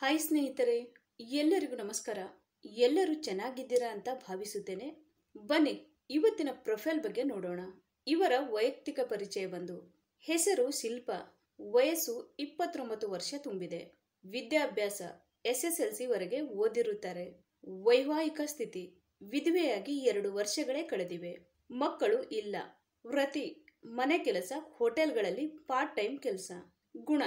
Hi ಸ್ನೇಹಿತರೆ, ಎಲ್ಲರಿಗೂ ನಮಸ್ಕಾರ. ಎಲ್ಲರೂ ಚೆನ್ನಾಗಿದ್ದೀರಾ ಅಂತ ಭಾವಿಸುತ್ತೇನೆ. ಬನ್ನಿ ಇವತ್ತಿನ ಪ್ರೊಫೈಲ್ ಬಗ್ಗೆ ನೋಡೋಣ. ಇವರ ವೈಯಕ್ತಿಕ ಪರಿಚಯ ಬಂದು ಹೆಸರು ಶಿಲ್ಪ, ವಯಸ್ಸು 29 ವರ್ಷ ತುಂಬಿದೆ. ವಿದ್ಯಾಭ್ಯಾಸ SSLC ವರೆಗೆ ಓದಿರುತ್ತಾರೆ. ವೈವಾಹಿಕ ಸ್ಥಿತಿ ವಿಧವೆಯಾಗಿ 2 ವರ್ಷಗಳೇ ಕಳೆದಿವೆ. ಮಕ್ಕಳು ಇಲ್ಲ. ವೃತ್ತಿ ಮನೆ ಕೆಲಸ, ಹೋಟೆಲ್ಗಳಲ್ಲಿ ಪಾರ್ಟ್ ಟೈಮ್ ಕೆಲಸ. ಗುಣ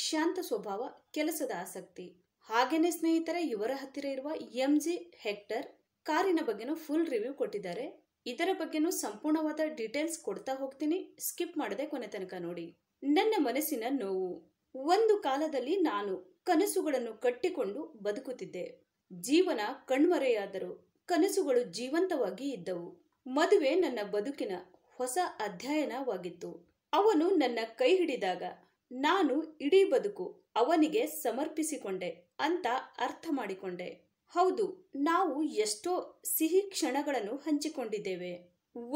ಶಾಂತ ಸ್ವಭಾವ, ಕೆಲಸದ ಆಸಕ್ತಿ. ಹಾಗೇನೆ ಸ್ನೇಹಿತರೆ, ಇವರ ಹತ್ತಿರ ಇರುವ MG ಹೆಕ್ಟರ್ ಕಾರಿನ ಬಗ್ಗೆನೂ ಫುಲ್ ರಿವ್ಯೂ ಕೊಟ್ಟಿದ್ದಾರೆ. ಇದರ ಬಗ್ಗೆನೂ ಸಂಪೂರ್ಣವಾದ ಡೀಟೇಲ್ಸ್ ಕೊಡ್ತಾ ಹೋಗ್ತೀನಿ, ಸ್ಕಿಪ್ ಮಾಡದೆ ಕೊನೆ ತನಕ ನೋಡಿ. ನನ್ನ ಮನಸ್ಸಿನ ನೋವು. ಒಂದು ಕಾಲದಲ್ಲಿ ನಾನು ಕನಸುಗಳನ್ನು ಕಟ್ಟಿಕೊಂಡು ಬದುಕುತ್ತಿದ್ದೆ. ಜೀವನ ಕಣ್ಮರೆಯಾದರೂ ಕನಸುಗಳು ಜೀವಂತವಾಗಿ ಇದ್ದವು. ಮದುವೆ ನನ್ನ ಬದುಕಿನ ಹೊಸ ಅಧ್ಯಾಯನವಾಗಿತ್ತು. ಅವನು ನನ್ನ ಕೈ ಹಿಡಿದಾಗ ನಾನು ಇಡೀ ಬದುಕು ಅವನಿಗೆ ಸಮರ್ಪಿಸಿಕೊಂಡೆ ಅಂತ ಅರ್ಥ ಮಾಡಿಕೊಂಡೆ. ಹೌದು, ನಾವು ಎಷ್ಟೋ ಸಿಹಿ ಕ್ಷಣಗಳನ್ನು ಹಂಚಿಕೊಂಡಿದ್ದೇವೆ.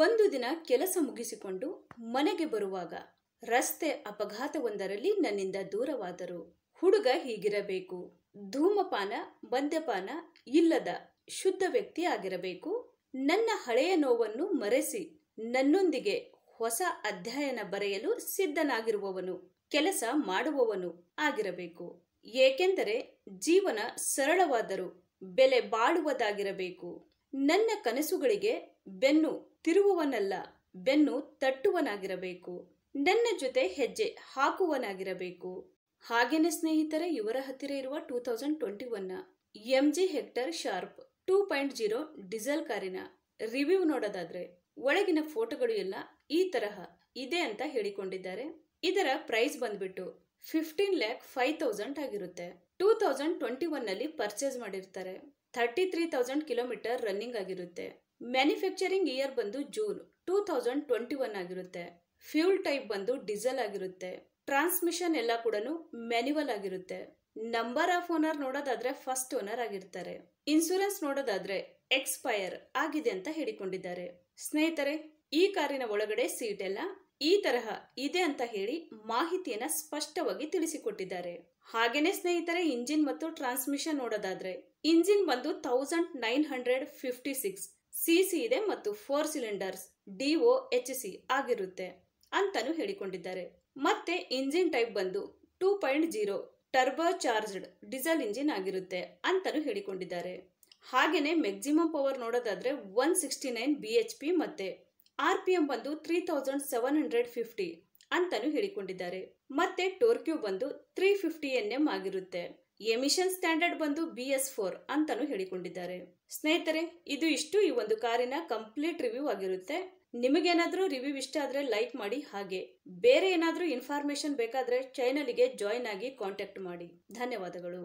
ಒಂದು ದಿನ ಕೆಲಸ ಮುಗಿಸಿಕೊಂಡು ಮನೆಗೆ ಬರುವಾಗ ರಸ್ತೆ ಅಪಘಾತವೊಂದರಲ್ಲಿ ನನ್ನಿಂದ ದೂರವಾದರು. ಹುಡುಗ ಹೀಗಿರಬೇಕು, ಧೂಮಪಾನ ಮದ್ಯಪಾನ ಇಲ್ಲದ ಶುದ್ಧ ವ್ಯಕ್ತಿ ಆಗಿರಬೇಕು. ನನ್ನ ಹಳೆಯ ನೋವನ್ನು ಮರೆಸಿ ನನ್ನೊಂದಿಗೆ ಹೊಸ ಅಧ್ಯಾಯನ ಬರೆಯಲು ಸಿದ್ಧನಾಗಿರುವವನು, ಕೆಲಸ ಮಾಡುವವನು ಆಗಿರಬೇಕು. ಏಕೆಂದರೆ ಜೀವನ ಸರಳವಾದರೂ ಬೆಲೆ ಬಾಳುವುದಾಗಿರಬೇಕು. ನನ್ನ ಕನಸುಗಳಿಗೆ ಬೆನ್ನು ತಿರುವುವನಲ್ಲ, ಬೆನ್ನು ತಟ್ಟುವನಾಗಿರಬೇಕು. ನನ್ನ ಜೊತೆ ಹೆಜ್ಜೆ ಹಾಕುವನಾಗಿರಬೇಕು. ಹಾಗೇನೆ ಸ್ನೇಹಿತರೆ, ಇವರ ಹತ್ತಿರ ಇರುವ 2021 MG ಹೆಕ್ಟರ್ ಶಾರ್ಪ್ 2.0 ಡೀಸೆಲ್ ಕಾರಿನ ರಿವ್ಯೂ ನೋಡೋದಾದ್ರೆ ಒಳಗಿನ ಫೋಟೋಗಳು ಎಲ್ಲ ಈ ತರಹ ಇದೆ ಅಂತ ಹೇಳಿಕೊಂಡಿದ್ದಾರೆ. ಇದರ ಪ್ರೈಸ್ ಬಂದ್ಬಿಟ್ಟು 15,05,000 ಆಗಿರುತ್ತೆ. 2021 ನಲ್ಲಿ ಪರ್ಚೇಸ್ ಮಾಡಿರ್ತಾರೆ. 33,000 ಕಿಲೋಮೀಟರ್ ರನ್ನಿಂಗ್ ಆಗಿರುತ್ತೆ. ಮ್ಯಾನುಫ್ಯಾಕ್ಚರಿಂಗ್ ಇಯರ್ ಬಂದು ಜೂನ್ 2021 ಆಗಿರುತ್ತೆ. ಫ್ಯೂಲ್ ಟೈಪ್ ಬಂದು ಡೀಸೆಲ್ ಆಗಿರುತ್ತೆ. ಟ್ರಾನ್ಸ್ಮಿಷನ್ ಎಲ್ಲ ಕೂಡ ಮ್ಯಾನ್ಯುವಲ್ ಆಗಿರುತ್ತೆ. ನಂಬರ್ ಆಫ್ ಓನರ್ ನೋಡೋದಾದ್ರೆ ಫಸ್ಟ್ ಓನರ್ ಆಗಿರ್ತಾರೆ. ಇನ್ಸೂರೆನ್ಸ್ ನೋಡೋದಾದ್ರೆ ಎಕ್ಸ್ಪೈರ್ ಆಗಿದೆ ಅಂತ ಹೇಳಿಕೊಂಡಿದ್ದಾರೆ. ಸ್ನೇಹಿತರೆ, ಈ ಕಾರಿನ ಒಳಗಡೆ ಸೀಟ್ ಎಲ್ಲ ಈ ತರಹ ಇದೆ ಅಂತ ಹೇಳಿ ಮಾಹಿತಿಯನ್ನ ಸ್ಪಷ್ಟವಾಗಿ ತಿಳಿಸಿಕೊಟ್ಟಿದ್ದಾರೆ. ಹಾಗೇನೆ ಸ್ನೇಹಿತರೆ, ಇಂಜಿನ್ ಮತ್ತು ಟ್ರಾನ್ಸ್ಮಿಷನ್ ನೋಡೋದಾದ್ರೆ ಇಂಜಿನ್ ಬಂದು 1956 cc ಇದೆ ಮತ್ತು 4 ಸಿಲಿಂಡರ್ಸ್ DOHC ಆಗಿರುತ್ತೆ ಅಂತಾನು ಹೇಳಿಕೊಂಡಿದ್ದಾರೆ. ಮತ್ತೆ ಇಂಜಿನ್ ಟೈಪ್ ಬಂದು 2.0 ಟರ್ಬೋ ಚಾರ್ಜ್ಡ್ ಡೀಸೆಲ್ ಇಂಜಿನ್ ಆಗಿರುತ್ತೆ ಅಂತಾನು ಹೇಳಿಕೊಂಡಿದ್ದಾರೆ. ಹಾಗೇನೆ ಮ್ಯಾಕ್ಸಿಮಮ್ ಪವರ್ ನೋಡೋದಾದ್ರೆ 169 BHP ಮತ್ತೆ RPM ಬಂದು 3750 ಅಂತಾನು ಹೇಳಿಕೊಂಡಿದ್ದಾರೆ. ಮತ್ತೆ ಟೋರ್ಕ್ಯೂ ಬಂದು 350 Nm ಆಗಿರುತ್ತೆ. ಎಮಿಷನ್ ಸ್ಟ್ಯಾಂಡರ್ಡ್ ಬಂದು BS4 ಅಂತಾನು ಹೇಳಿಕೊಂಡಿದ್ದಾರೆ. ಸ್ನೇಹಿತರೆ, ಇದು ಇಷ್ಟು ಈ ಒಂದು ಕಾರಿನ ಕಂಪ್ಲೀಟ್ ರಿವ್ಯೂ ಆಗಿರುತ್ತೆ. ನಿಮಗೇನಾದ್ರೂ ರಿವ್ಯೂ ಇಷ್ಟ ಆದ್ರೆ ಲೈಕ್ ಮಾಡಿ. ಹಾಗೆ ಬೇರೆ ಏನಾದ್ರೂ ಇನ್ಫಾರ್ಮೇಶನ್ ಬೇಕಾದ್ರೆ ಚಾನೆಲ್ಗೆ ಜಾಯಿನ್ ಆಗಿ ಕಾಂಟ್ಯಾಕ್ಟ್ ಮಾಡಿ. ಧನ್ಯವಾದಗಳು.